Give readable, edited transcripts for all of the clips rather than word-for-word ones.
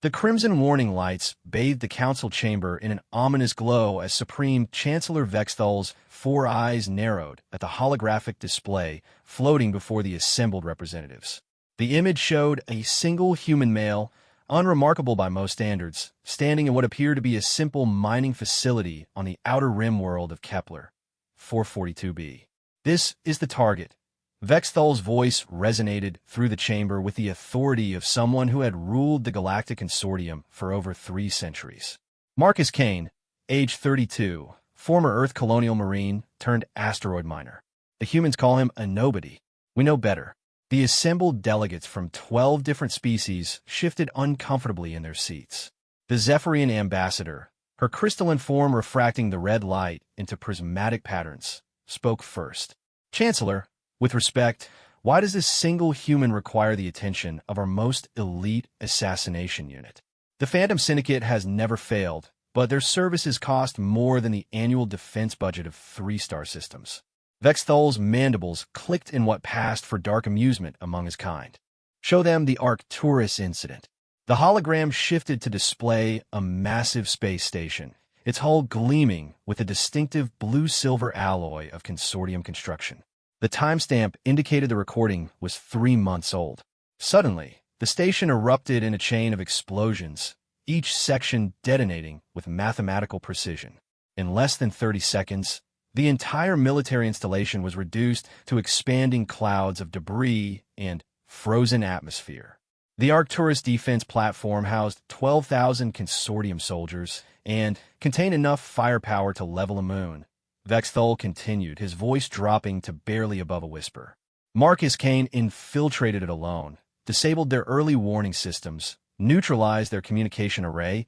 The crimson warning lights bathed the council chamber in an ominous glow as Supreme Chancellor Vexthal's 4 eyes narrowed at the holographic display floating before the assembled representatives. The image showed a single human male, unremarkable by most standards, standing in what appeared to be a simple mining facility on the outer rim world of Kepler 442b. "This is the target." Vexthal's voice resonated through the chamber with the authority of someone who had ruled the Galactic Consortium for over 3 centuries. Marcus Kane, age 32, former Earth colonial marine turned asteroid miner. The humans call him a nobody. We know better. The assembled delegates from 12 different species shifted uncomfortably in their seats. The Zephyrian ambassador, her crystalline form refracting the red light into prismatic patterns, spoke first. "Chancellor, with respect, why does this single human require the attention of our most elite assassination unit? The Phantom Syndicate has never failed, but their services cost more than the annual defense budget of 3-star systems." Vexthal's mandibles clicked in what passed for dark amusement among his kind. "Show them the Arcturus incident." The hologram shifted to display a massive space station, its hull gleaming with a distinctive blue-silver alloy of consortium construction. The timestamp indicated the recording was 3 months old. Suddenly, the station erupted in a chain of explosions, each section detonating with mathematical precision. In less than 30 seconds, the entire military installation was reduced to expanding clouds of debris and frozen atmosphere. The Arcturus defense platform housed 12,000 consortium soldiers and contained enough firepower to level a moon. Vexthal continued, his voice dropping to barely above a whisper. Marcus Kane infiltrated it alone, disabled their early warning systems, neutralized their communication array,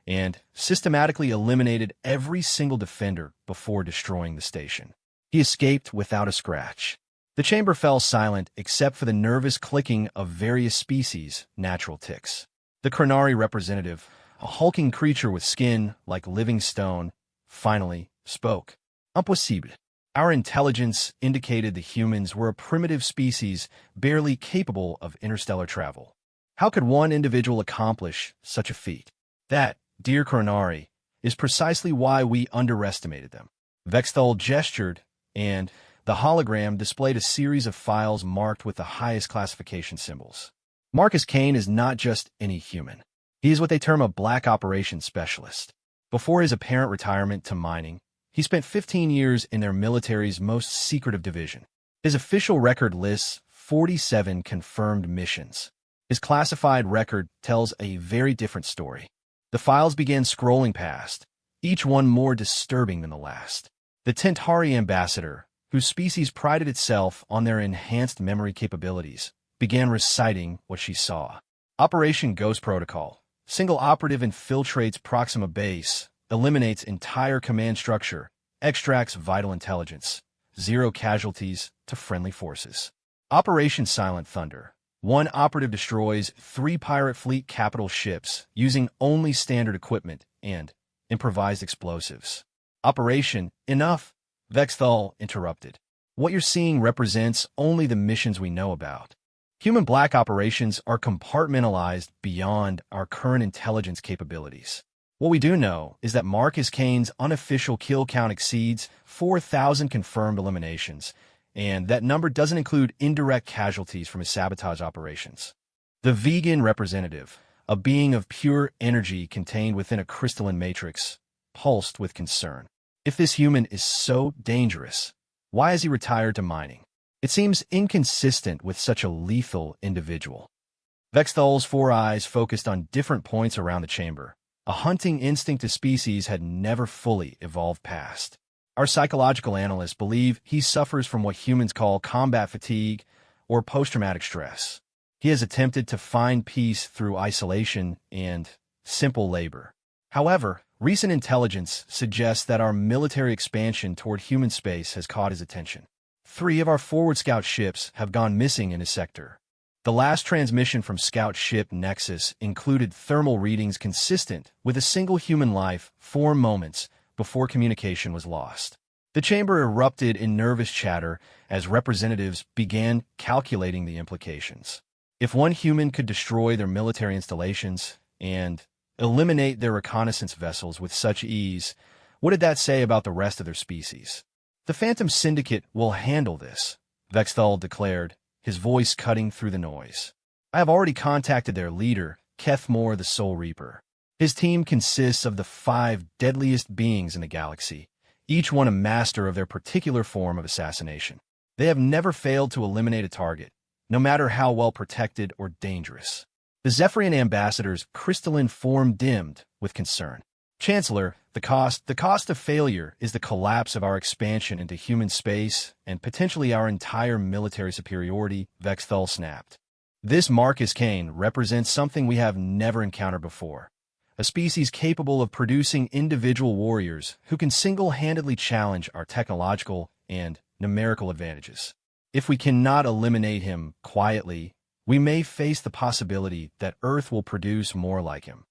and systematically eliminated every single defender before destroying the station. He escaped without a scratch. The chamber fell silent except for the nervous clicking of various species' natural ticks. The Chronari representative, a hulking creature with skin like living stone, finally spoke. "Impossible. Our intelligence indicated the humans were a primitive species barely capable of interstellar travel. How could one individual accomplish such a feat? That, dear Chronari, is precisely why we underestimated them." Vexthal gestured, and the hologram displayed a series of files marked with the highest classification symbols. Marcus Kane is not just any human. He is what they term a black operations specialist. Before his apparent retirement to mining, he spent 15 years in their military's most secretive division. His official record lists 47 confirmed missions. His classified record tells a very different story. The files began scrolling past, each one more disturbing than the last. The Tentari ambassador, whose species prided itself on their enhanced memory capabilities, began reciting what she saw. Operation Ghost Protocol. Single operative infiltrates Proxima Base, eliminates entire command structure, extracts vital intelligence, 0 casualties to friendly forces. Operation Silent Thunder. 1 operative destroys 3 pirate fleet capital ships using only standard equipment and improvised explosives. Operation Enough, Vexthal interrupted. What you're seeing represents only the missions we know about. Human black operations are compartmentalized beyond our current intelligence capabilities. What we do know is that Marcus Kane's unofficial kill count exceeds 4,000 confirmed eliminations, and that number doesn't include indirect casualties from his sabotage operations. The vegan representative, a being of pure energy contained within a crystalline matrix, pulsed with concern. If this human is so dangerous, why has he retired to mining? It seems inconsistent with such a lethal individual. Vexthal's 4 eyes focused on different points around the chamber. A hunting instinct to species had never fully evolved past. Our psychological analysts believe he suffers from what humans call combat fatigue or post-traumatic stress. He has attempted to find peace through isolation and simple labor. However, recent intelligence suggests that our military expansion toward human space has caught his attention. 3 of our forward scout ships have gone missing in his sector. The last transmission from Scout Ship Nexus included thermal readings consistent with a single human life 4 moments before communication was lost. The chamber erupted in nervous chatter as representatives began calculating the implications. If one human could destroy their military installations, and eliminate their reconnaissance vessels with such ease, what did that say about the rest of their species? The Phantom Syndicate will handle this, Vexthal declared, his voice cutting through the noise. I have already contacted their leader, Kethmore the Soul Reaper. His team consists of the 5 deadliest beings in the galaxy, each one a master of their particular form of assassination. They have never failed to eliminate a target, no matter how well protected or dangerous. The Zephyrian ambassador's crystalline form dimmed with concern. Chancellor, the cost of failure is the collapse of our expansion into human space and potentially our entire military superiority, Vexthal snapped. This Marcus Kane represents something we have never encountered before. A species capable of producing individual warriors who can single-handedly challenge our technological and numerical advantages. If we cannot eliminate him quietly, we may face the possibility that Earth will produce more like him.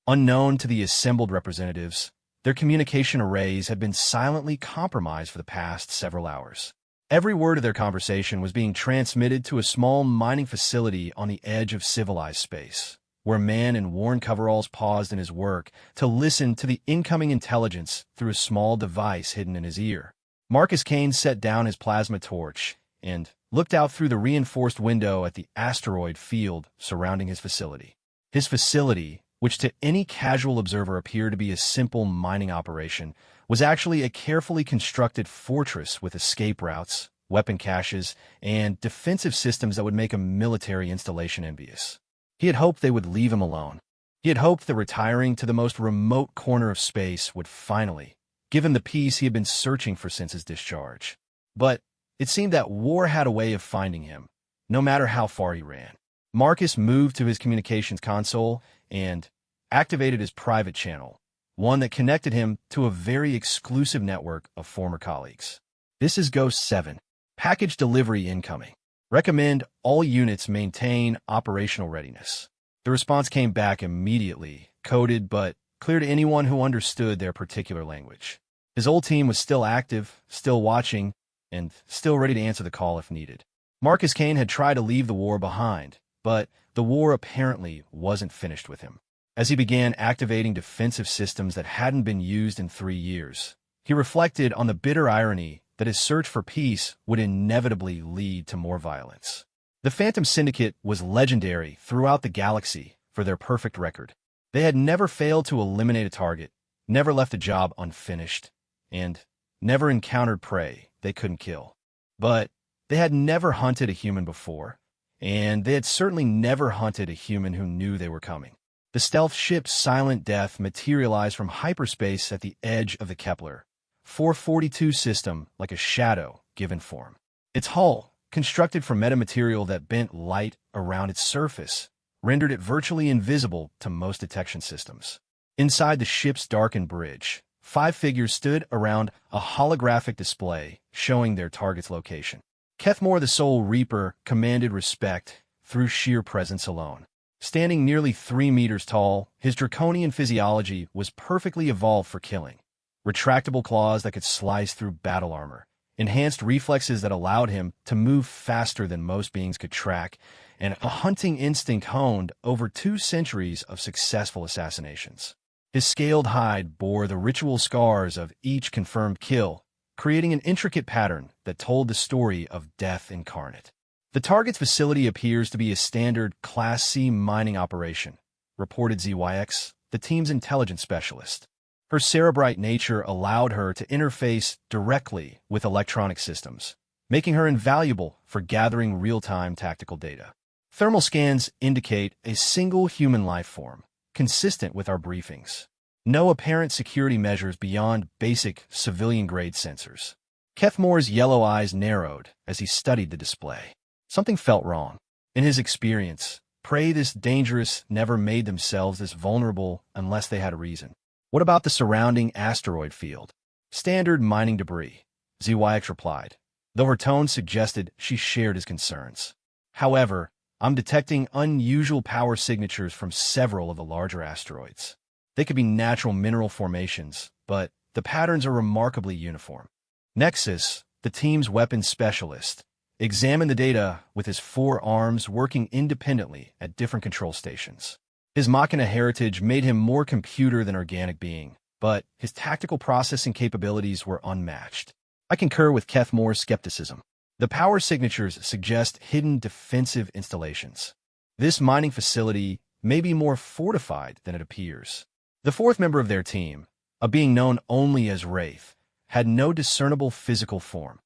Unknown to the assembled representatives, their communication arrays had been silently compromised for the past several hours. Every word of their conversation was being transmitted to a small mining facility on the edge of civilized space, where a man in worn coveralls paused in his work to listen to the incoming intelligence through a small device hidden in his ear. Marcus Kane set down his plasma torch and looked out through the reinforced window at the asteroid field surrounding his facility. His facility, which to any casual observer appeared to be a simple mining operation, was actually a carefully constructed fortress with escape routes, weapon caches, and defensive systems that would make a military installation envious. He had hoped they would leave him alone. He had hoped that retiring to the most remote corner of space would finally give him the peace he had been searching for since his discharge. But it seemed that war had a way of finding him, no matter how far he ran. Marcus moved to his communications console and activated his private channel, one that connected him to a very exclusive network of former colleagues. This is Ghost 7. Package delivery incoming. Recommend all units maintain operational readiness. The response came back immediately, coded but clear to anyone who understood their particular language. His old team was still active, still watching, and still ready to answer the call if needed. Marcus Kane had tried to leave the war behind, but the war apparently wasn't finished with him. As he began activating defensive systems that hadn't been used in 3 years, he reflected on the bitter irony that his search for peace would inevitably lead to more violence. The Phantom Syndicate was legendary throughout the galaxy for their perfect record. They had never failed to eliminate a target, never left a job unfinished, and never encountered prey they couldn't kill. But they had never hunted a human before, and they had certainly never hunted a human who knew they were coming. The stealth ship Silent Death materialized from hyperspace at the edge of the Kepler 442 system like a shadow given form. Its hull, constructed from metamaterial that bent light around its surface, rendered it virtually invisible to most detection systems. Inside the ship's darkened bridge, 5 figures stood around a holographic display showing their target's location. Kethmore the Soul Reaper commanded respect through sheer presence alone. Standing nearly 3 meters tall, his draconian physiology was perfectly evolved for killing. Retractable claws that could slice through battle armor, enhanced reflexes that allowed him to move faster than most beings could track, and a hunting instinct honed over 2 centuries of successful assassinations. His scaled hide bore the ritual scars of each confirmed kill, creating an intricate pattern that told the story of death incarnate. The target's facility appears to be a standard Class C mining operation, reported ZYX, the team's intelligence specialist. Her cerebrite nature allowed her to interface directly with electronic systems, making her invaluable for gathering real-time tactical data. Thermal scans indicate a single human life form, consistent with our briefings. No apparent security measures beyond basic civilian-grade sensors. Kethmore's yellow eyes narrowed as he studied the display. Something felt wrong. In his experience, prey this dangerous never made themselves this vulnerable unless they had a reason. What about the surrounding asteroid field? Standard mining debris, ZYX replied, though her tone suggested she shared his concerns. However, I'm detecting unusual power signatures from several of the larger asteroids. They could be natural mineral formations, but the patterns are remarkably uniform. Nexus, the team's weapons specialist, examined the data with his 4 arms working independently at different control stations. His Machina heritage made him more computer than organic being, but his tactical processing capabilities were unmatched. I concur with Keth Moore's skepticism. The power signatures suggest hidden defensive installations. This mining facility may be more fortified than it appears. The fourth member of their team, a being known only as Wraith, had no discernible physical form,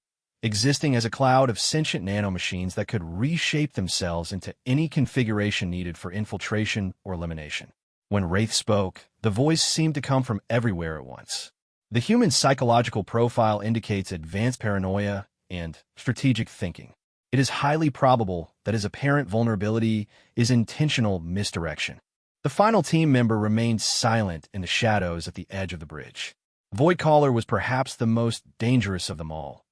existing as a cloud of sentient nanomachines that could reshape themselves into any configuration needed for infiltration or elimination. When Wraith spoke, the voice seemed to come from everywhere at once. The human psychological profile indicates advanced paranoia and strategic thinking. It is highly probable that his apparent vulnerability is intentional misdirection. The final team member remained silent in the shadows at the edge of the bridge. Voidcaller was perhaps the most dangerous of them all,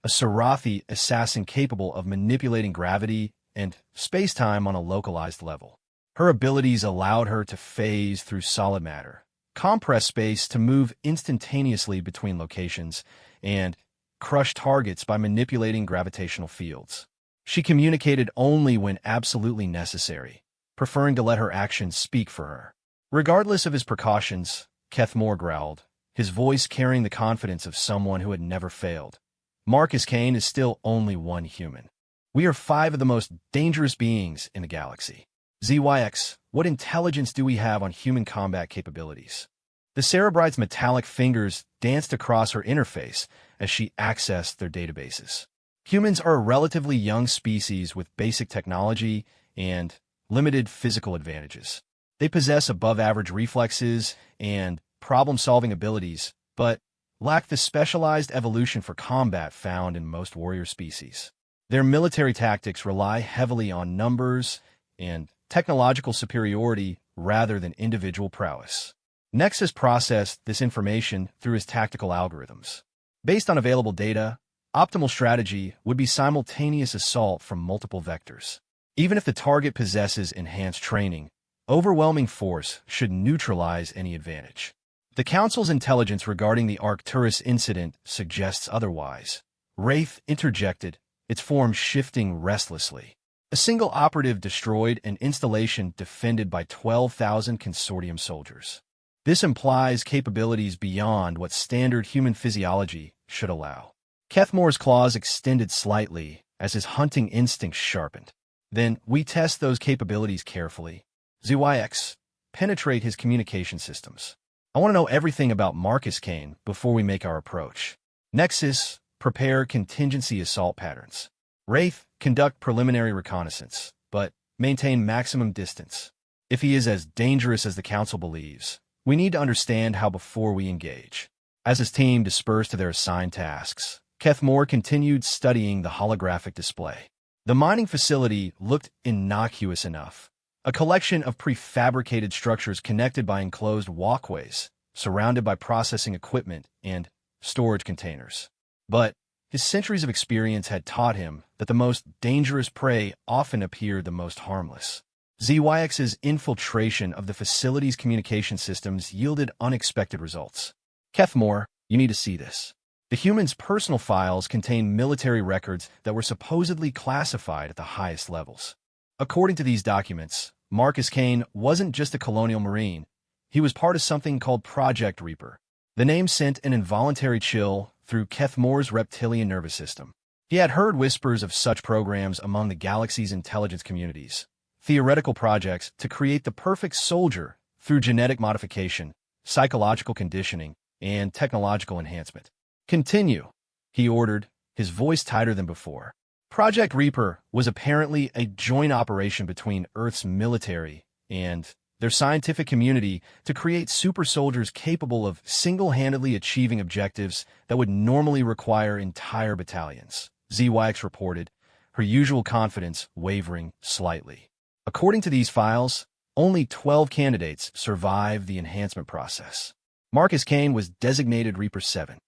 a Sarathi assassin capable of manipulating gravity and space-time on a localized level. Her abilities allowed her to phase through solid matter, compress space to move instantaneously between locations, and crush targets by manipulating gravitational fields. She communicated only when absolutely necessary, preferring to let her actions speak for her. Regardless of his precautions, Keth Moore growled, his voice carrying the confidence of someone who had never failed. Marcus Kane is still only one human. We are 5 of the most dangerous beings in the galaxy. ZYX, what intelligence do we have on human combat capabilities? The Cerebrite's metallic fingers danced across her interface as she accessed their databases. Humans are a relatively young species with basic technology and limited physical advantages. They possess above-average reflexes and problem-solving abilities, but lack the specialized evolution for combat found in most warrior species. Their military tactics rely heavily on numbers and technological superiority rather than individual prowess. Nexus processed this information through his tactical algorithms. Based on available data, optimal strategy would be simultaneous assault from multiple vectors. Even if the target possesses enhanced training, overwhelming force should neutralize any advantage. The Council's intelligence regarding the Arcturus incident suggests otherwise. Wraith interjected, its form shifting restlessly. A single operative destroyed an installation defended by 12,000 consortium soldiers. This implies capabilities beyond what standard human physiology should allow. Keth Moore's claws extended slightly as his hunting instincts sharpened. Then we test those capabilities carefully. ZYX, penetrate his communication systems. I want to know everything about Marcus Kane before we make our approach. Nexus, prepare contingency assault patterns. Wraith, conduct preliminary reconnaissance, but maintain maximum distance. If he is as dangerous as the Council believes, we need to understand how before we engage. As his team dispersed to their assigned tasks, Keth Moore continued studying the holographic display. The mining facility looked innocuous enough. A collection of prefabricated structures connected by enclosed walkways, surrounded by processing equipment and storage containers. But his centuries of experience had taught him that the most dangerous prey often appeared the most harmless. ZYX's infiltration of the facility's communication systems yielded unexpected results. Keth Moore, you need to see this. The human's personal files contain military records that were supposedly classified at the highest levels. According to these documents, Marcus Kane wasn't just a colonial marine. He was part of something called Project Reaper. The name sent an involuntary chill through Keth Moore's reptilian nervous system. He had heard whispers of such programs among the galaxy's intelligence communities, theoretical projects to create the perfect soldier through genetic modification, psychological conditioning, and technological enhancement. Continue, he ordered, his voice tighter than before. Project Reaper was apparently a joint operation between Earth's military and their scientific community to create super soldiers capable of single-handedly achieving objectives that would normally require entire battalions. ZYX reported, her usual confidence wavering slightly. According to these files, only 12 candidates survived the enhancement process. Marcus Kane was designated Reaper 7.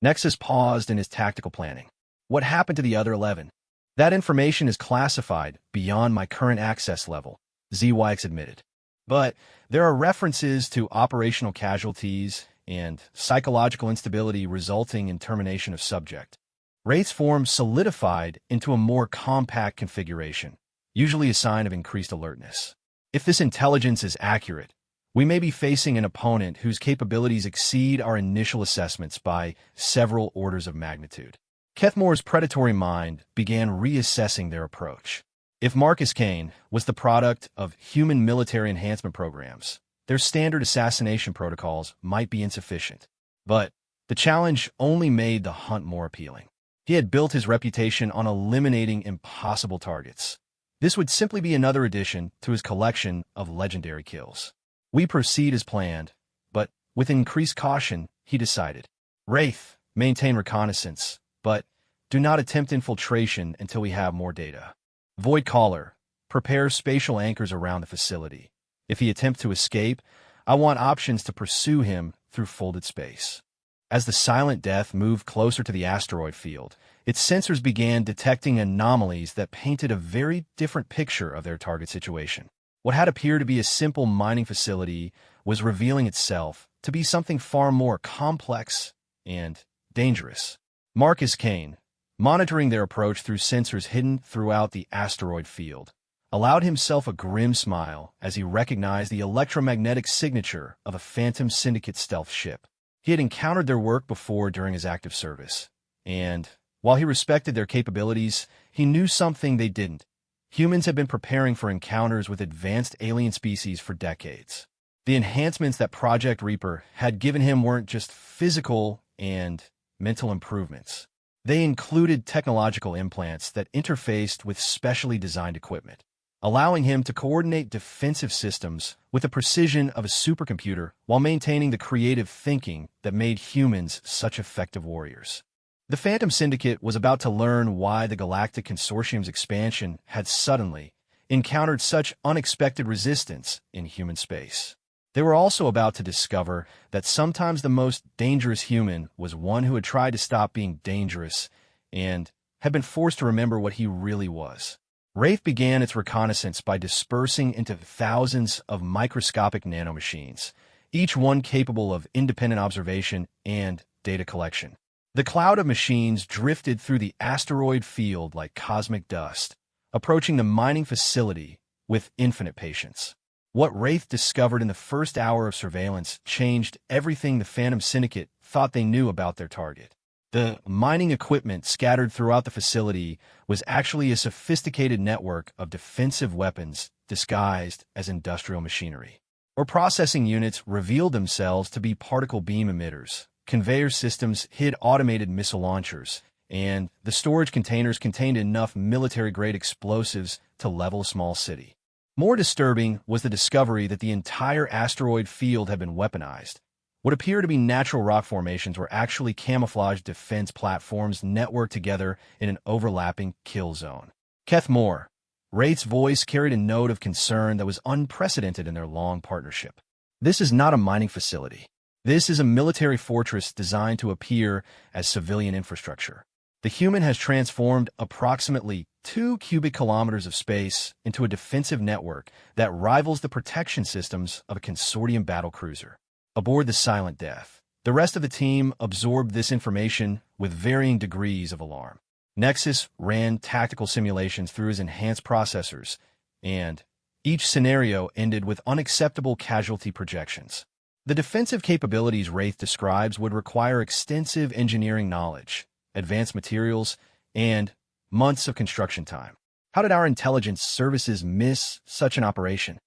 Nexus paused in his tactical planning. What happened to the other 11? That information is classified beyond my current access level, ZYX admitted. But there are references to operational casualties and psychological instability resulting in termination of subject. Wraith's form solidified into a more compact configuration, usually a sign of increased alertness. If this intelligence is accurate, we may be facing an opponent whose capabilities exceed our initial assessments by several orders of magnitude. Kethmore's predatory mind began reassessing their approach. If Marcus Kane was the product of human military enhancement programs, their standard assassination protocols might be insufficient. But the challenge only made the hunt more appealing. He had built his reputation on eliminating impossible targets. This would simply be another addition to his collection of legendary kills. We proceed as planned, but with increased caution, he decided. Wraith, maintain reconnaissance, but do not attempt infiltration until we have more data. Void Caller, prepare spatial anchors around the facility. If he attempts to escape, I want options to pursue him through folded space. As the Silent Death moved closer to the asteroid field, its sensors began detecting anomalies that painted a very different picture of their target situation. What had appeared to be a simple mining facility was revealing itself to be something far more complex and dangerous. Marcus Kane, monitoring their approach through sensors hidden throughout the asteroid field, allowed himself a grim smile as he recognized the electromagnetic signature of a Phantom Syndicate stealth ship. He had encountered their work before during his active service, and while he respected their capabilities, he knew something they didn't. Humans had been preparing for encounters with advanced alien species for decades. The enhancements that Project Reaper had given him weren't just physical and mental improvements. They included technological implants that interfaced with specially designed equipment, allowing him to coordinate defensive systems with the precision of a supercomputer while maintaining the creative thinking that made humans such effective warriors. The Phantom Syndicate was about to learn why the Galactic Consortium's expansion had suddenly encountered such unexpected resistance in human space. They were also about to discover that sometimes the most dangerous human was one who had tried to stop being dangerous and had been forced to remember what he really was. Wraith began its reconnaissance by dispersing into thousands of microscopic nanomachines, each one capable of independent observation and data collection. The cloud of machines drifted through the asteroid field like cosmic dust, approaching the mining facility with infinite patience. What Wraith discovered in the first hour of surveillance changed everything the Phantom Syndicate thought they knew about their target. The mining equipment scattered throughout the facility was actually a sophisticated network of defensive weapons disguised as industrial machinery. Or processing units revealed themselves to be particle beam emitters. Conveyor systems hid automated missile launchers, and the storage containers contained enough military-grade explosives to level a small city. More disturbing was the discovery that the entire asteroid field had been weaponized. What appeared to be natural rock formations were actually camouflaged defense platforms networked together in an overlapping kill zone. Kethmore, Wraith's voice carried a note of concern that was unprecedented in their long partnership. This is not a mining facility. This is a military fortress designed to appear as civilian infrastructure. The human has transformed approximately 2 cubic kilometers of space into a defensive network that rivals the protection systems of a consortium battlecruiser. Aboard the Silent Death, the rest of the team absorbed this information with varying degrees of alarm. Nexus ran tactical simulations through his enhanced processors, and each scenario ended with unacceptable casualty projections. The defensive capabilities Wraith describes would require extensive engineering knowledge, advanced materials, and months of construction time. How did our intelligence services miss such an operation?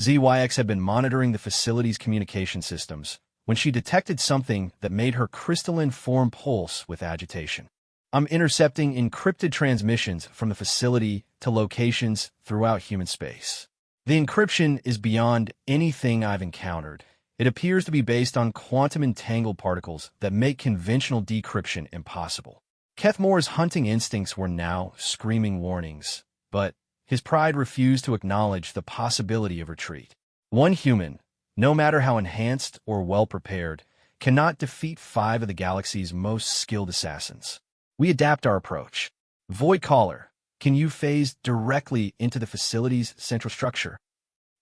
ZYX had been monitoring the facility's communication systems when she detected something that made her crystalline form pulse with agitation. I'm intercepting encrypted transmissions from the facility to locations throughout human space. The encryption is beyond anything I've encountered. It appears to be based on quantum entangled particles that make conventional decryption impossible. Kethmore's hunting instincts were now screaming warnings, but his pride refused to acknowledge the possibility of retreat. One human, no matter how enhanced or well-prepared, cannot defeat 5 of the galaxy's most skilled assassins. We adapt our approach. Void Caller, can you phase directly into the facility's central structure?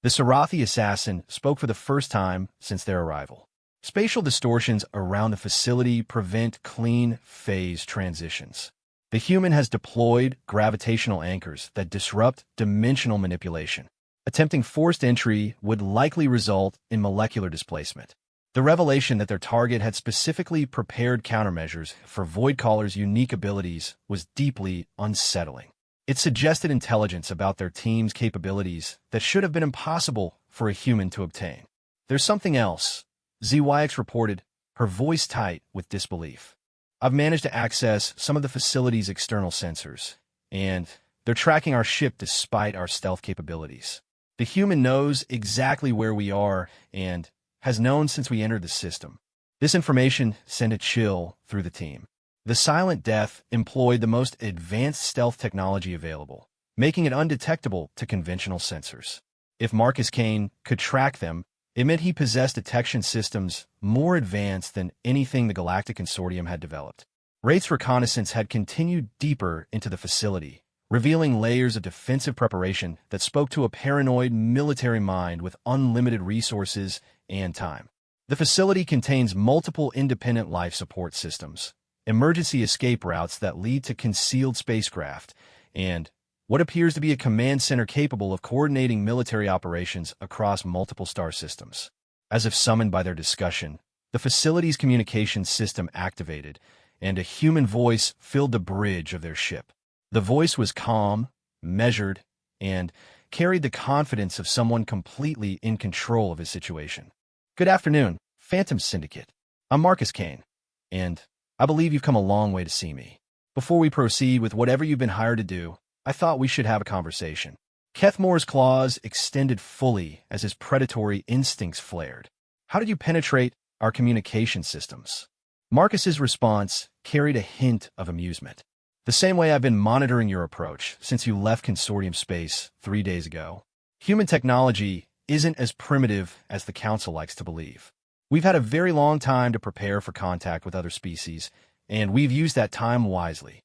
The Sarathi assassin spoke for the first time since their arrival. Spatial distortions around the facility prevent clean phase transitions. The human has deployed gravitational anchors that disrupt dimensional manipulation. Attempting forced entry would likely result in molecular displacement. The revelation that their target had specifically prepared countermeasures for Void Caller's unique abilities was deeply unsettling. It suggested intelligence about their team's capabilities that should have been impossible for a human to obtain. "There's something else," ZYX reported, her voice tight with disbelief. "I've managed to access some of the facility's external sensors, and they're tracking our ship despite our stealth capabilities. The human knows exactly where we are and has known since we entered the system." This information sent a chill through the team. The Silent Death employed the most advanced stealth technology available, making it undetectable to conventional sensors. If Marcus Kane could track them, it meant he possessed detection systems more advanced than anything the Galactic Consortium had developed. Wraith's reconnaissance had continued deeper into the facility, revealing layers of defensive preparation that spoke to a paranoid military mind with unlimited resources and time. The facility contains multiple independent life support systems, emergency escape routes that lead to concealed spacecraft, and what appears to be a command center capable of coordinating military operations across multiple star systems. As if summoned by their discussion, the facility's communications system activated, and a human voice filled the bridge of their ship. The voice was calm, measured, and carried the confidence of someone completely in control of his situation. "Good afternoon, Phantom Syndicate. I'm Marcus Kane, and I believe you've come a long way to see me. Before we proceed with whatever you've been hired to do, I thought we should have a conversation." Kethmore's claws extended fully as his predatory instincts flared. "How did you penetrate our communication systems?" Marcus's response carried a hint of amusement. "The same way I've been monitoring your approach since you left Consortium space 3 days ago. Human technology isn't as primitive as the Council likes to believe. We've had a very long time to prepare for contact with other species, and we've used that time wisely."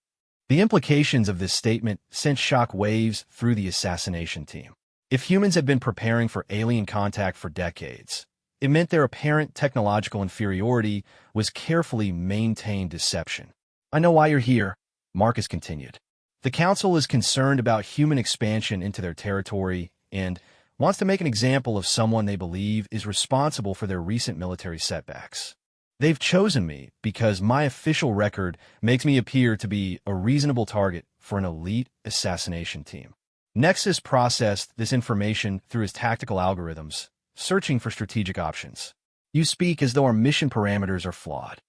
The implications of this statement sent shock waves through the assassination team. If humans had been preparing for alien contact for decades, it meant their apparent technological inferiority was carefully maintained deception. "I know why you're here," Marcus continued. "The Council is concerned about human expansion into their territory and wants to make an example of someone they believe is responsible for their recent military setbacks. They've chosen me because my official record makes me appear to be a reasonable target for an elite assassination team." Nexus processed this information through his tactical algorithms, searching for strategic options. "You speak as though our mission parameters are flawed."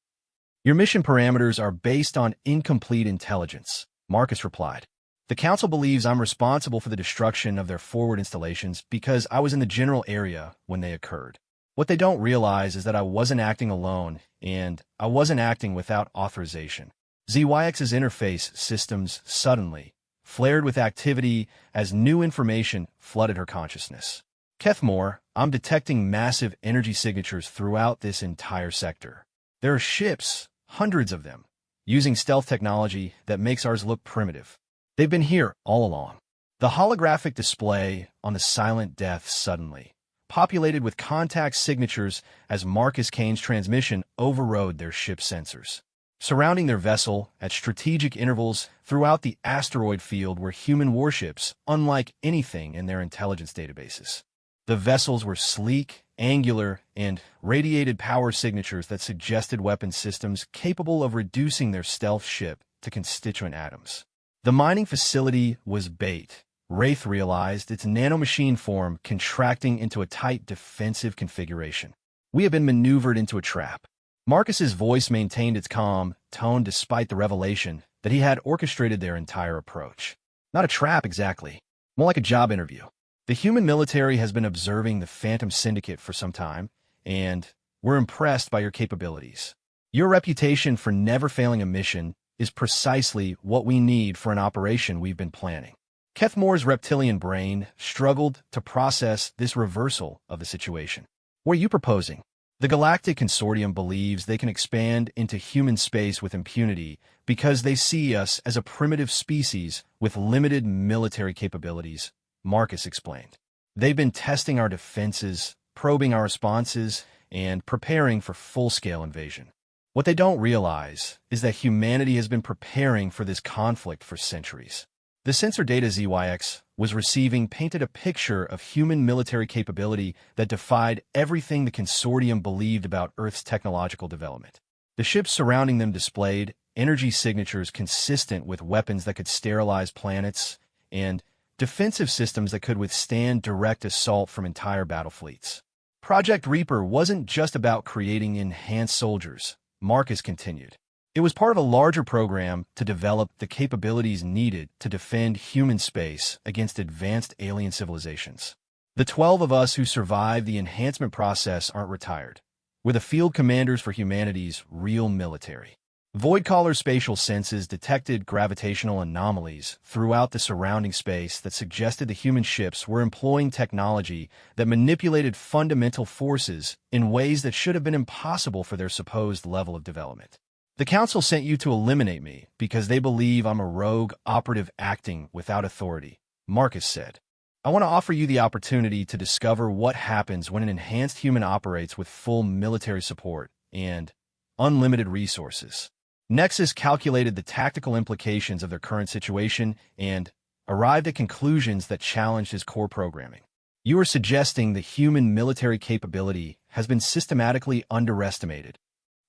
"Your mission parameters are based on incomplete intelligence," Marcus replied. "The Council believes I'm responsible for the destruction of their forward installations because I was in the general area when they occurred. What they don't realize is that I wasn't acting alone, and I wasn't acting without authorization." ZYX's interface systems suddenly flared with activity as new information flooded her consciousness. "Kethmore, I'm detecting massive energy signatures throughout this entire sector. There are ships, hundreds of them, using stealth technology that makes ours look primitive. They've been here all along." The holographic display on the Silent Death suddenly populated with contact signatures as Marcus Kane's transmission overrode their ship's sensors. Surrounding their vessel at strategic intervals throughout the asteroid field were human warships, unlike anything in their intelligence databases. The vessels were sleek, angular, and radiated power signatures that suggested weapon systems capable of reducing their stealth ship to constituent atoms. The mining facility was bait. Wraith realized its nanomachine form contracting into a tight defensive configuration. "We have been maneuvered into a trap." Marcus's voice maintained its calm tone despite the revelation that he had orchestrated their entire approach. "Not a trap exactly, more like a job interview. The human military has been observing the Phantom Syndicate for some time, and we're impressed by your capabilities. Your reputation for never failing a mission is precisely what we need for an operation we've been planning." Kethmore's reptilian brain struggled to process this reversal of the situation. "What are you proposing?" "The Galactic Consortium believes they can expand into human space with impunity because they see us as a primitive species with limited military capabilities," Marcus explained. "They've been testing our defenses, probing our responses, and preparing for full-scale invasion. What they don't realize is that humanity has been preparing for this conflict for centuries. The sensor data ZYX was receiving painted a picture of human military capability that defied everything the consortium believed about Earth's technological development. The ships surrounding them displayed energy signatures consistent with weapons that could sterilize planets and defensive systems that could withstand direct assault from entire battle fleets. Project Reaper wasn't just about creating enhanced soldiers, Marcus continued. It was part of a larger program to develop the capabilities needed to defend human space against advanced alien civilizations. The 12 of us who survived the enhancement process aren't retired. We're the field commanders for humanity's real military. Voidcaller's spatial senses detected gravitational anomalies throughout the surrounding space that suggested the human ships were employing technology that manipulated fundamental forces in ways that should have been impossible for their supposed level of development. The Council sent you to eliminate me because they believe I'm a rogue operative acting without authority, Marcus said. I want to offer you the opportunity to discover what happens when an enhanced human operates with full military support and unlimited resources. Nexus calculated the tactical implications of their current situation and arrived at conclusions that challenged his core programming. You are suggesting the human military capability has been systematically underestimated.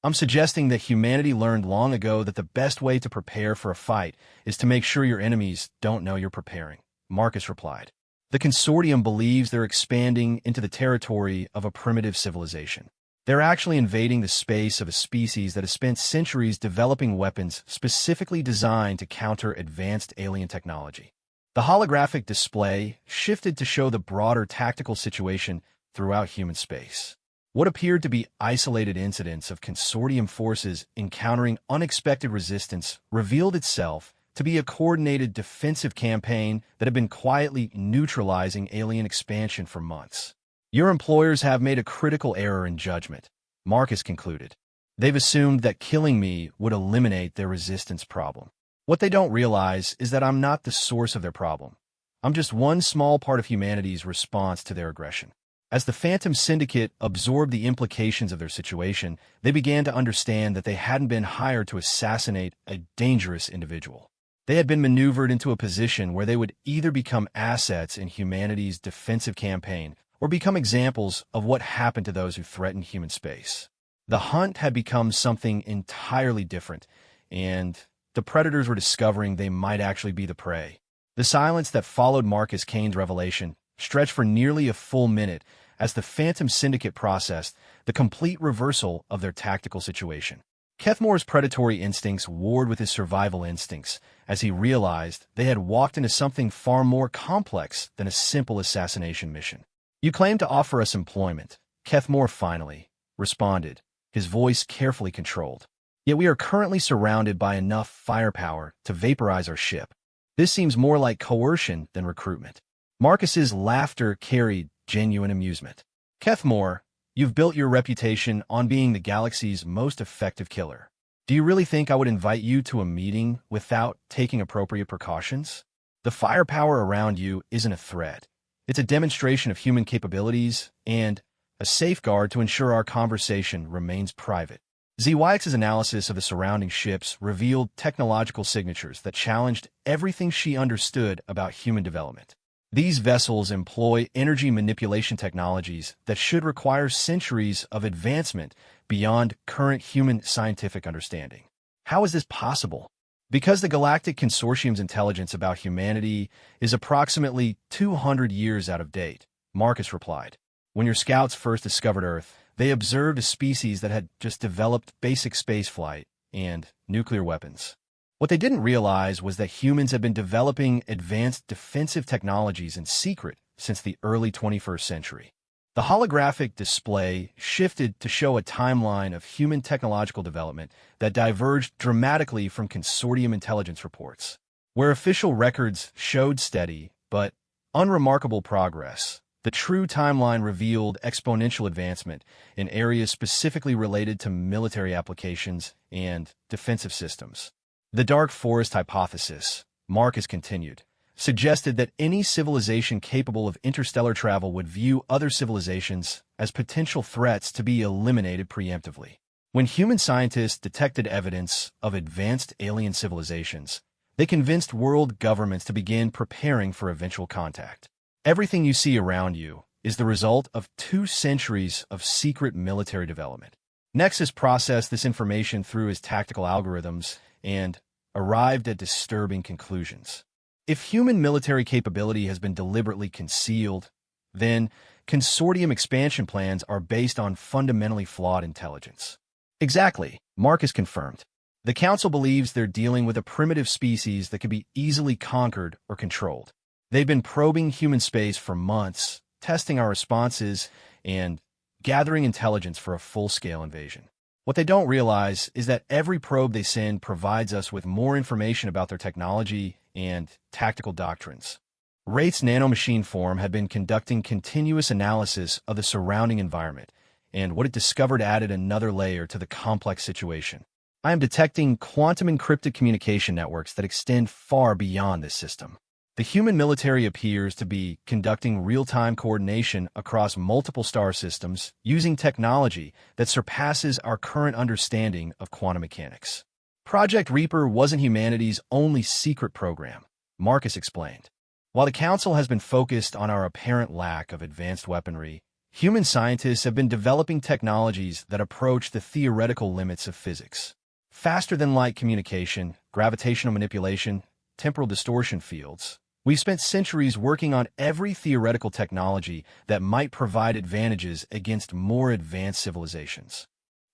I'm suggesting that humanity learned long ago that the best way to prepare for a fight is to make sure your enemies don't know you're preparing, Marcus replied. The consortium believes they're expanding into the territory of a primitive civilization. They're actually invading the space of a species that has spent centuries developing weapons specifically designed to counter advanced alien technology. The holographic display shifted to show the broader tactical situation throughout human space. What appeared to be isolated incidents of consortium forces encountering unexpected resistance revealed itself to be a coordinated defensive campaign that had been quietly neutralizing alien expansion for months. Your employers have made a critical error in judgment, Marcus concluded. They've assumed that killing me would eliminate their resistance problem. What they don't realize is that I'm not the source of their problem. I'm just one small part of humanity's response to their aggression. As the Phantom Syndicate absorbed the implications of their situation, they began to understand that they hadn't been hired to assassinate a dangerous individual. They had been maneuvered into a position where they would either become assets in humanity's defensive campaign or become examples of what happened to those who threatened human space. The hunt had become something entirely different, and the predators were discovering they might actually be the prey. The silence that followed Marcus Kane's revelation stretched for nearly a full minute as the Phantom Syndicate processed the complete reversal of their tactical situation. Kethmore's predatory instincts warred with his survival instincts as he realized they had walked into something far more complex than a simple assassination mission. You claim to offer us employment, Kethmore finally responded, his voice carefully controlled. Yet we are currently surrounded by enough firepower to vaporize our ship. This seems more like coercion than recruitment. Marcus's laughter carried genuine amusement. Kethmore, you've built your reputation on being the galaxy's most effective killer. Do you really think I would invite you to a meeting without taking appropriate precautions? The firepower around you isn't a threat. It's a demonstration of human capabilities and a safeguard to ensure our conversation remains private. ZYX's analysis of the surrounding ships revealed technological signatures that challenged everything she understood about human development. These vessels employ energy manipulation technologies that should require centuries of advancement beyond current human scientific understanding. How is this possible? Because the Galactic Consortium's intelligence about humanity is approximately 200 years out of date, Marcus replied. When your scouts first discovered Earth, they observed a species that had just developed basic spaceflight and nuclear weapons. What they didn't realize was that humans had been developing advanced defensive technologies in secret since the early 21st century. The holographic display shifted to show a timeline of human technological development that diverged dramatically from consortium intelligence reports. Where official records showed steady but unremarkable progress, the true timeline revealed exponential advancement in areas specifically related to military applications and defensive systems. The Dark Forest hypothesis, Marcus continued, suggested that any civilization capable of interstellar travel would view other civilizations as potential threats to be eliminated preemptively. When human scientists detected evidence of advanced alien civilizations, They convinced world governments to begin preparing for eventual contact. Everything you see around you is the result of 2 centuries of secret military development. Nexus processed this information through his tactical algorithms and arrived at disturbing conclusions. If human military capability has been deliberately concealed, then consortium expansion plans are based on fundamentally flawed intelligence. Exactly, Marcus confirmed. The Council believes they're dealing with a primitive species that can be easily conquered or controlled. They've been probing human space for months, testing our responses, and gathering intelligence for a full-scale invasion. What they don't realize is that every probe they send provides us with more information about their technology and tactical doctrines. Wraith's nanomachine form had been conducting continuous analysis of the surrounding environment, and what it discovered added another layer to the complex situation. I am detecting quantum encrypted communication networks that extend far beyond this system. The human military appears to be conducting real-time coordination across multiple star systems using technology that surpasses our current understanding of quantum mechanics. Project Reaper wasn't humanity's only secret program, Marcus explained. While the Council has been focused on our apparent lack of advanced weaponry, human scientists have been developing technologies that approach the theoretical limits of physics. Faster-than-light communication, gravitational manipulation, temporal distortion fields. We've spent centuries working on every theoretical technology that might provide advantages against more advanced civilizations.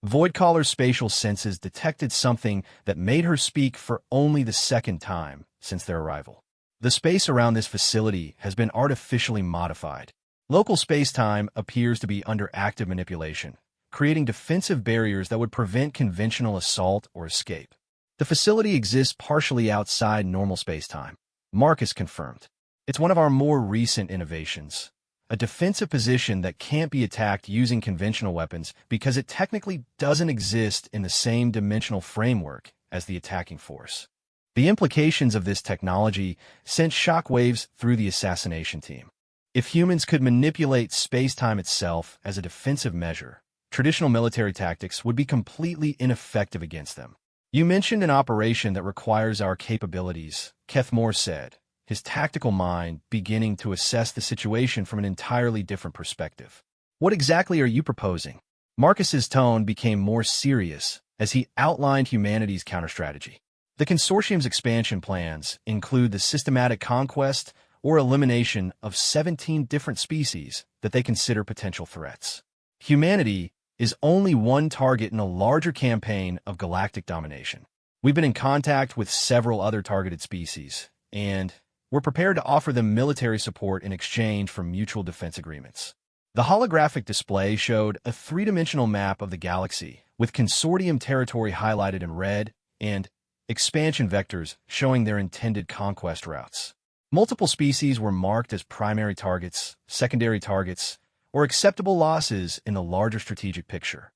Voidcaller's spatial senses detected something that made her speak for only the second time since their arrival. The space around this facility has been artificially modified. Local space-time appears to be under active manipulation, creating defensive barriers that would prevent conventional assault or escape. The facility exists partially outside normal space-time, Marcus confirmed. It's one of our more recent innovations, a defensive position that can't be attacked using conventional weapons because it technically doesn't exist in the same dimensional framework as the attacking force. The implications of this technology sent shockwaves through the assassination team. If humans could manipulate space-time itself as a defensive measure, traditional military tactics would be completely ineffective against them. You mentioned an operation that requires our capabilities, Kethmore said, his tactical mind beginning to assess the situation from an entirely different perspective. What exactly are you proposing? Marcus's tone became more serious as he outlined humanity's counterstrategy. The consortium's expansion plans include the systematic conquest or elimination of 17 different species that they consider potential threats. Humanity is only one target in a larger campaign of galactic domination. We've been in contact with several other targeted species, and we're prepared to offer them military support in exchange for mutual defense agreements. The holographic display showed a 3-dimensional map of the galaxy, with consortium territory highlighted in red and expansion vectors showing their intended conquest routes. Multiple species were marked as primary targets, secondary targets, or acceptable losses in the larger strategic picture.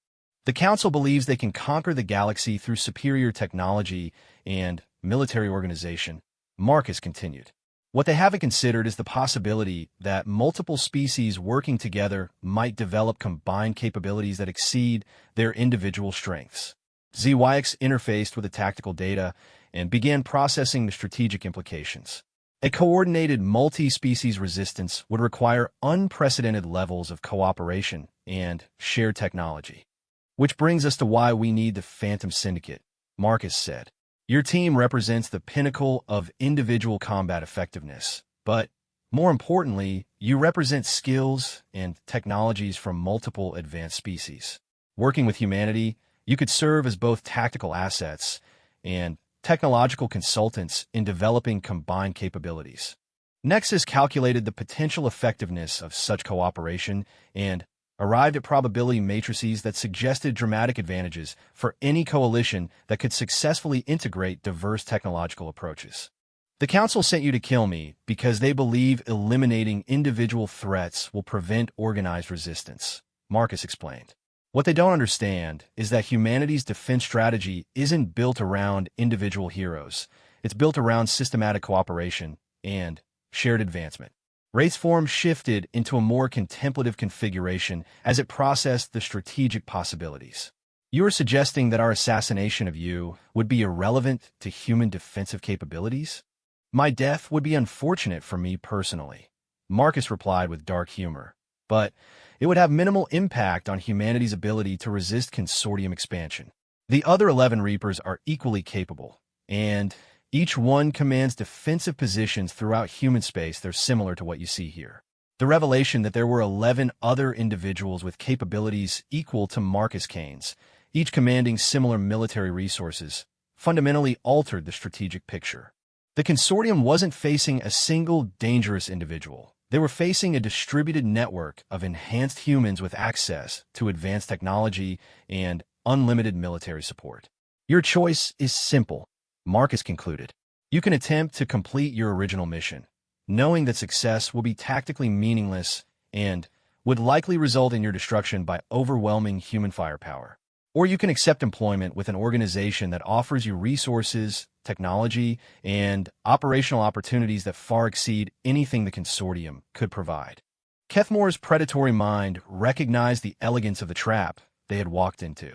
The Council believes they can conquer the galaxy through superior technology and military organization, Marcus continued. What they haven't considered is the possibility that multiple species working together might develop combined capabilities that exceed their individual strengths. ZYX interfaced with the tactical data and began processing the strategic implications. A coordinated multi-species resistance would require unprecedented levels of cooperation and shared technology. Which brings us to why we need the Phantom Syndicate, Marcus said. Your team represents the pinnacle of individual combat effectiveness, but more importantly, you represent skills and technologies from multiple advanced species. Working with humanity, you could serve as both tactical assets and technological consultants in developing combined capabilities. Nexus calculated the potential effectiveness of such cooperation and arrived at probability matrices that suggested dramatic advantages for any coalition that could successfully integrate diverse technological approaches. The Council sent you to kill me because they believe eliminating individual threats will prevent organized resistance, Marcus explained. What they don't understand is that humanity's defense strategy isn't built around individual heroes. It's built around systematic cooperation and shared advancement. Wraith's form shifted into a more contemplative configuration as it processed the strategic possibilities. You are suggesting that our assassination of you would be irrelevant to human defensive capabilities? My death would be unfortunate for me personally, Marcus replied with dark humor, but it would have minimal impact on humanity's ability to resist consortium expansion. The other 11 Reapers are equally capable, and each one commands defensive positions throughout human space that are similar to what you see here. The revelation that there were 11 other individuals with capabilities equal to Marcus Kane's, each commanding similar military resources, fundamentally altered the strategic picture. The consortium wasn't facing a single dangerous individual. They were facing a distributed network of enhanced humans with access to advanced technology and unlimited military support. Your choice is simple, Marcus concluded. You can attempt to complete your original mission, knowing that success will be tactically meaningless and would likely result in your destruction by overwhelming human firepower. Or you can accept employment with an organization that offers you resources, technology, and operational opportunities that far exceed anything the consortium could provide. Kethmore's predatory mind recognized the elegance of the trap they had walked into.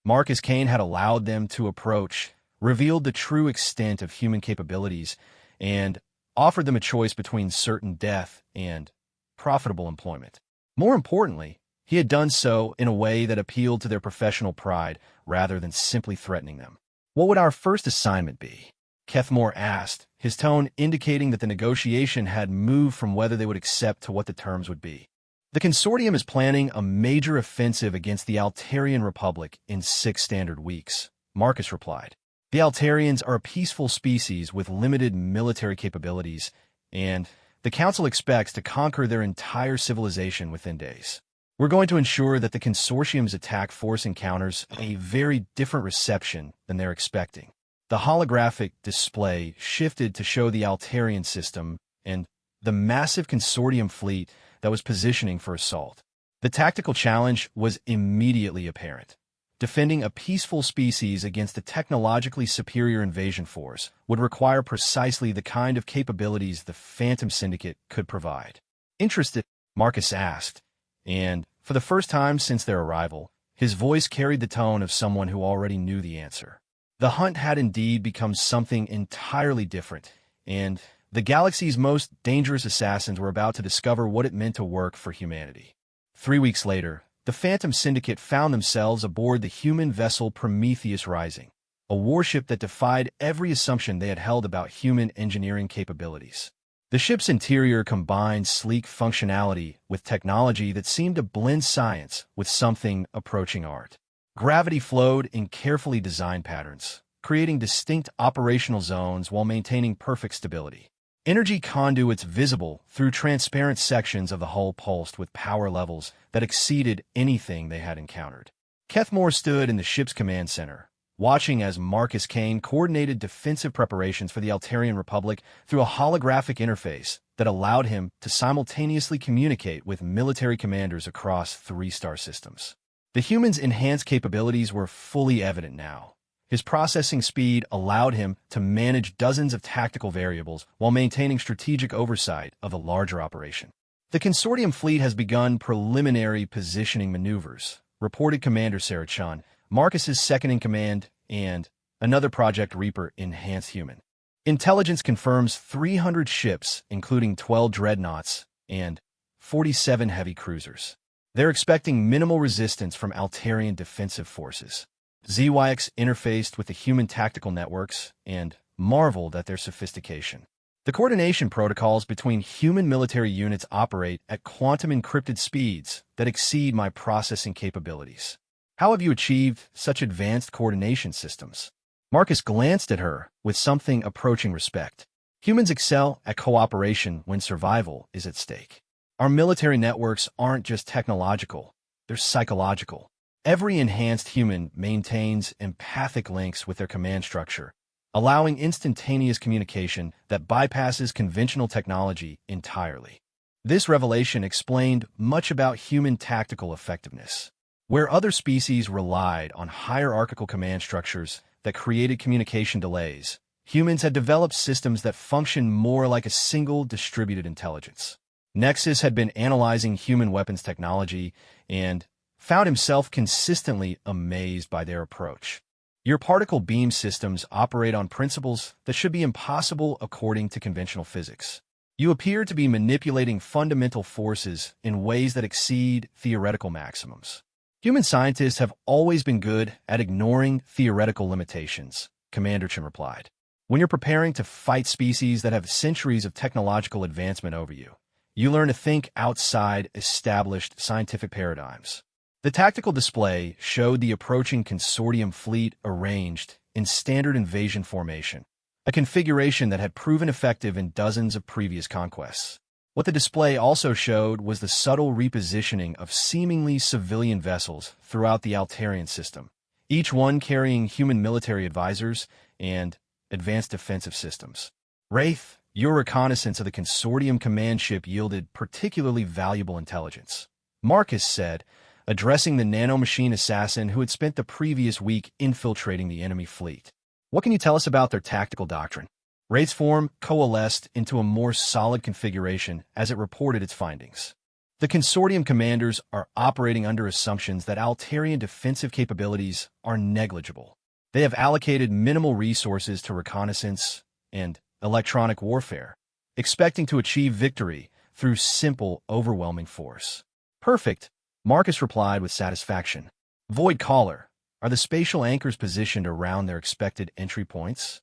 Marcus Kane had allowed them to approach, revealed the true extent of human capabilities, and offered them a choice between certain death and profitable employment. More importantly, he had done so in a way that appealed to their professional pride rather than simply threatening them. What would our first assignment be? Kethmore asked, his tone indicating that the negotiation had moved from whether they would accept to what the terms would be. The consortium is planning a major offensive against the Altarian Republic in 6 standard weeks, Marcus replied. The Altarians are a peaceful species with limited military capabilities, and the Council expects to conquer their entire civilization within days. We're going to ensure that the consortium's attack force encounters a very different reception than they're expecting. The holographic display shifted to show the Altarian system and the massive consortium fleet that was positioning for assault. The tactical challenge was immediately apparent. Defending a peaceful species against a technologically superior invasion force would require precisely the kind of capabilities the Phantom Syndicate could provide. Interested? Marcus asked, and for the first time since their arrival, his voice carried the tone of someone who already knew the answer. The hunt had indeed become something entirely different, and the galaxy's most dangerous assassins were about to discover what it meant to work for humanity. 3 weeks later, the Phantom Syndicate found themselves aboard the human vessel Prometheus Rising, a warship that defied every assumption they had held about human engineering capabilities. The ship's interior combined sleek functionality with technology that seemed to blend science with something approaching art. Gravity flowed in carefully designed patterns, creating distinct operational zones while maintaining perfect stability. Energy conduits visible through transparent sections of the hull pulsed with power levels that exceeded anything they had encountered. Kethmore stood in the ship's command center, watching as Marcus Kane coordinated defensive preparations for the Altarian Republic through a holographic interface that allowed him to simultaneously communicate with military commanders across 3-star systems. The human's enhanced capabilities were fully evident now. His processing speed allowed him to manage dozens of tactical variables while maintaining strategic oversight of the larger operation. The consortium fleet has begun preliminary positioning maneuvers, reported Commander Sarachan, Marcus's second-in-command, and another Project Reaper enhanced human. Intelligence confirms 300 ships, including 12 dreadnoughts and 47 heavy cruisers. They're expecting minimal resistance from Altarian defensive forces. ZYX interfaced with the human tactical networks and marveled at their sophistication. The coordination protocols between human military units operate at quantum-encrypted speeds that exceed my processing capabilities. How have you achieved such advanced coordination systems? Marcus glanced at her with something approaching respect. Humans excel at cooperation when survival is at stake. Our military networks aren't just technological, they're psychological. Every enhanced human maintains empathic links with their command structure, allowing instantaneous communication that bypasses conventional technology entirely. This revelation explained much about human tactical effectiveness. Where other species relied on hierarchical command structures that created communication delays, humans had developed systems that functioned more like a single distributed intelligence. Nexus had been analyzing human weapons technology and, found himself consistently amazed by their approach. Your particle beam systems operate on principles that should be impossible according to conventional physics. You appear to be manipulating fundamental forces in ways that exceed theoretical maximums. Human scientists have always been good at ignoring theoretical limitations, Commander Chen replied. When you're preparing to fight species that have centuries of technological advancement over you, you learn to think outside established scientific paradigms. The tactical display showed the approaching consortium fleet arranged in standard invasion formation, a configuration that had proven effective in dozens of previous conquests. What the display also showed was the subtle repositioning of seemingly civilian vessels throughout the Altarian system, each one carrying human military advisors and advanced defensive systems. Wraith, your reconnaissance of the consortium command ship yielded particularly valuable intelligence, Marcus said, addressing the nanomachine assassin who had spent the previous week infiltrating the enemy fleet. What can you tell us about their tactical doctrine? Wraith's form coalesced into a more solid configuration as it reported its findings. The consortium commanders are operating under assumptions that Altarian defensive capabilities are negligible. They have allocated minimal resources to reconnaissance and electronic warfare, expecting to achieve victory through simple, overwhelming force. Perfect, Marcus replied with satisfaction. Void Caller, are the spatial anchors positioned around their expected entry points?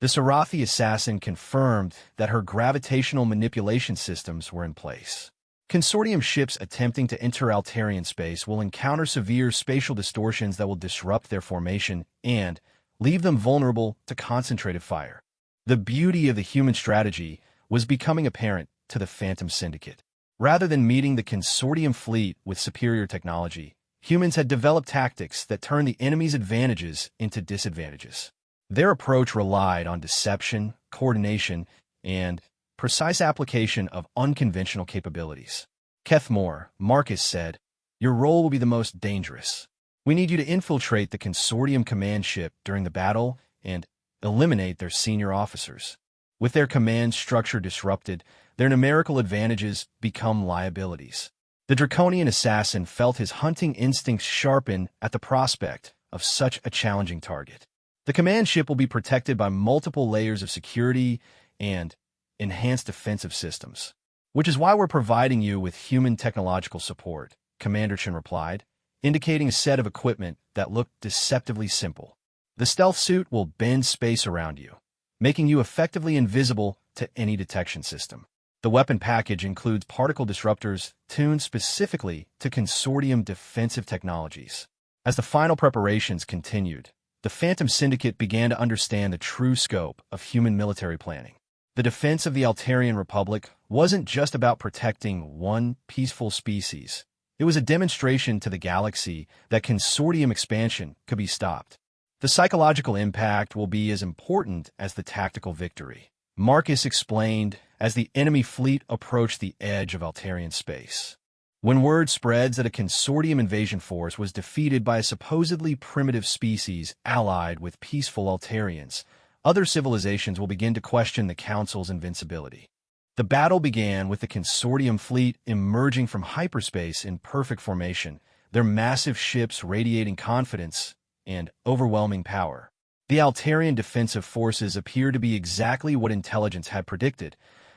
The Sarathi assassin confirmed that her gravitational manipulation systems were in place. Consortium ships attempting to enter Altarian space will encounter severe spatial distortions that will disrupt their formation and leave them vulnerable to concentrated fire. The beauty of the human strategy was becoming apparent to the Phantom Syndicate. Rather than meeting the consortium fleet with superior technology, humans had developed tactics that turned the enemy's advantages into disadvantages. Their approach relied on deception, coordination, and precise application of unconventional capabilities. Kethmore, Marcus said, your role will be the most dangerous. We need you to infiltrate the consortium command ship during the battle and eliminate their senior officers. With their command structure disrupted, their numerical advantages become liabilities. The draconian assassin felt his hunting instincts sharpen at the prospect of such a challenging target. The command ship will be protected by multiple layers of security and enhanced defensive systems, which is why we're providing you with human technological support, Commander Chen replied, indicating a set of equipment that looked deceptively simple. The stealth suit will bend space around you, making you effectively invisible to any detection system. The weapon package includes particle disruptors tuned specifically to consortium defensive technologies. As the final preparations continued, the Phantom Syndicate began to understand the true scope of human military planning. The defense of the Altarian Republic wasn't just about protecting one peaceful species. It was a demonstration to the galaxy that consortium expansion could be stopped. The psychological impact will be as important as the tactical victory, Marcus explained as the enemy fleet approached the edge of Altarian space. When word spreads that a consortium invasion force was defeated by a supposedly primitive species allied with peaceful Altarians, other civilizations will begin to question the Council's invincibility. The battle began with the consortium fleet emerging from hyperspace in perfect formation, their massive ships radiating confidence and overwhelming power. The Altarian defensive forces appear to be exactly what intelligence had predicted,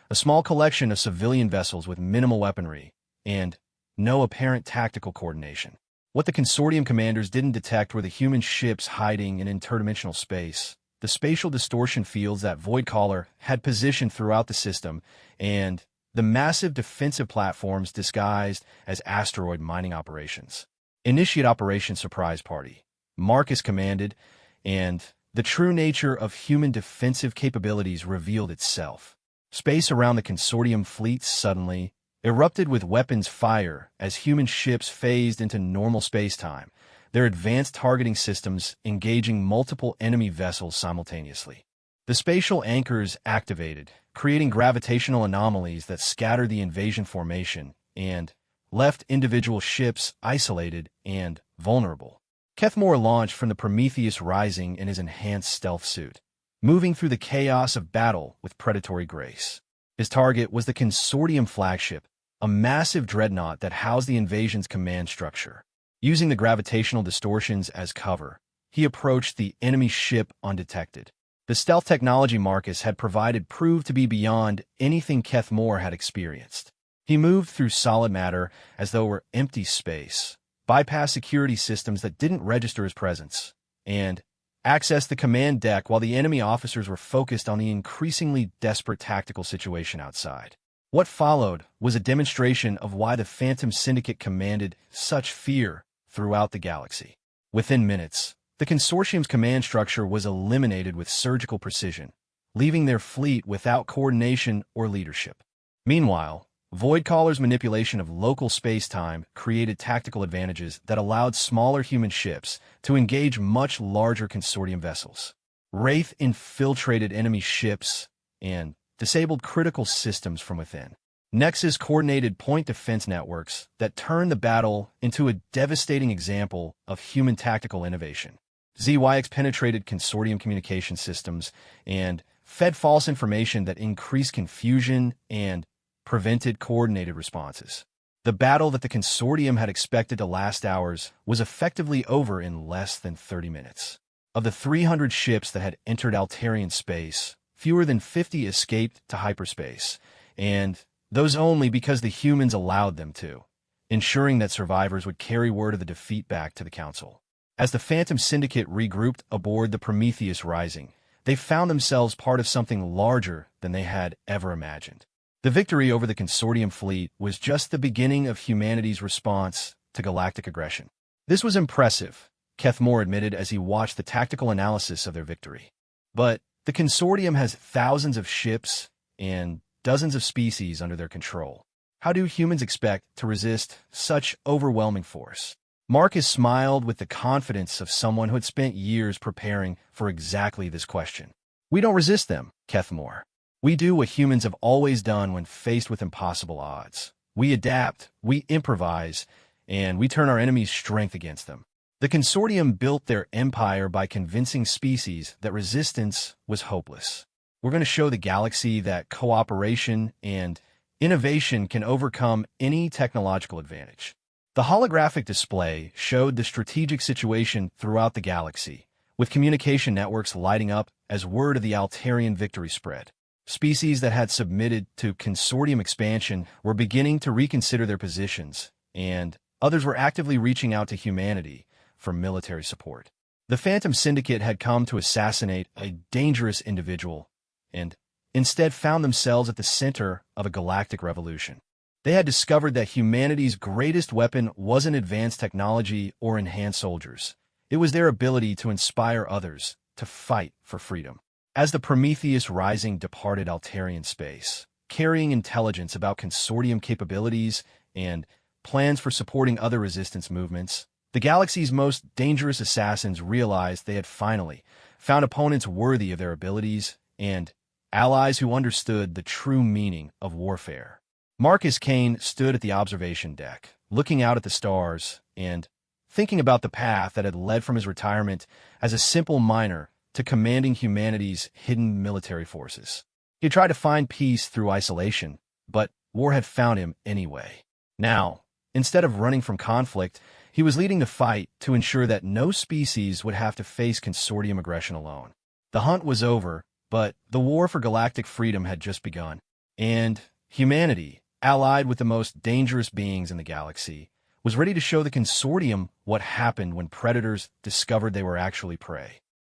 a small collection of civilian vessels with minimal weaponry and no apparent tactical coordination. What the consortium commanders didn't detect were the human ships hiding in interdimensional space, the spatial distortion fields that Voidcaller had positioned throughout the system, and the massive defensive platforms disguised as asteroid mining operations. Initiate Operation Surprise Party, Marcus commanded, and the true nature of human defensive capabilities revealed itself. Space around the consortium fleet suddenly erupted with weapons fire as human ships phased into normal space-time, their advanced targeting systems engaging multiple enemy vessels simultaneously. The spatial anchors activated, creating gravitational anomalies that scattered the invasion formation and left individual ships isolated and vulnerable. Kethmore launched from the Prometheus Rising in his enhanced stealth suit, moving through the chaos of battle with predatory grace. His target was the consortium flagship, a massive dreadnought that housed the invasion's command structure. Using the gravitational distortions as cover, he approached the enemy ship undetected. The stealth technology Marcus had provided proved to be beyond anything Keth Moore had experienced. He moved through solid matter as though it were empty space, bypassed security systems that didn't register his presence, and accessed the command deck while the enemy officers were focused on the increasingly desperate tactical situation outside. What followed was a demonstration of why the Phantom Syndicate commanded such fear throughout the galaxy. Within minutes, the consortium's command structure was eliminated with surgical precision, leaving their fleet without coordination or leadership. Meanwhile, Voidcaller's manipulation of local space-time created tactical advantages that allowed smaller human ships to engage much larger consortium vessels. Wraith infiltrated enemy ships and disabled critical systems from within. Nexus coordinated point defense networks that turned the battle into a devastating example of human tactical innovation. ZYX penetrated consortium communication systems and fed false information that increased confusion and prevented coordinated responses. The battle that the consortium had expected to last hours was effectively over in less than 30 minutes. Of the 300 ships that had entered Altarian space, fewer than 50 escaped to hyperspace, and those only because the humans allowed them to, ensuring that survivors would carry word of the defeat back to the Council. As the Phantom Syndicate regrouped aboard the Prometheus Rising, they found themselves part of something larger than they had ever imagined. The victory over the Consortium fleet was just the beginning of humanity's response to galactic aggression. This was impressive, Keth Moore admitted as he watched the tactical analysis of their victory. But the Consortium has thousands of ships and dozens of species under their control. How do humans expect to resist such overwhelming force? Marcus smiled with the confidence of someone who had spent years preparing for exactly this question. We don't resist them, Keth Moore. We do what humans have always done when faced with impossible odds. We adapt, we improvise, and we turn our enemy's strength against them. The Consortium built their empire by convincing species that resistance was hopeless. We're going to show the galaxy that cooperation and innovation can overcome any technological advantage. The holographic display showed the strategic situation throughout the galaxy, with communication networks lighting up as word of the Altarian victory spread. Species that had submitted to consortium expansion were beginning to reconsider their positions, and others were actively reaching out to humanity for military support. The Phantom Syndicate had come to assassinate a dangerous individual, and instead found themselves at the center of a galactic revolution. They had discovered that humanity's greatest weapon wasn't advanced technology or enhanced soldiers. It was their ability to inspire others to fight for freedom. As the Prometheus Rising departed Altarian space, carrying intelligence about consortium capabilities and plans for supporting other resistance movements, the galaxy's most dangerous assassins realized they had finally found opponents worthy of their abilities and allies who understood the true meaning of warfare. Marcus Kane stood at the observation deck, looking out at the stars and thinking about the path that had led from his retirement as a simple miner to commanding humanity's hidden military forces. He tried to find peace through isolation, but war had found him anyway. Now, instead of running from conflict, he was leading the fight to ensure that no species would have to face consortium aggression alone. The hunt was over, but the war for galactic freedom had just begun, and humanity, allied with the most dangerous beings in the galaxy, was ready to show the consortium what happened when predators discovered they were actually prey.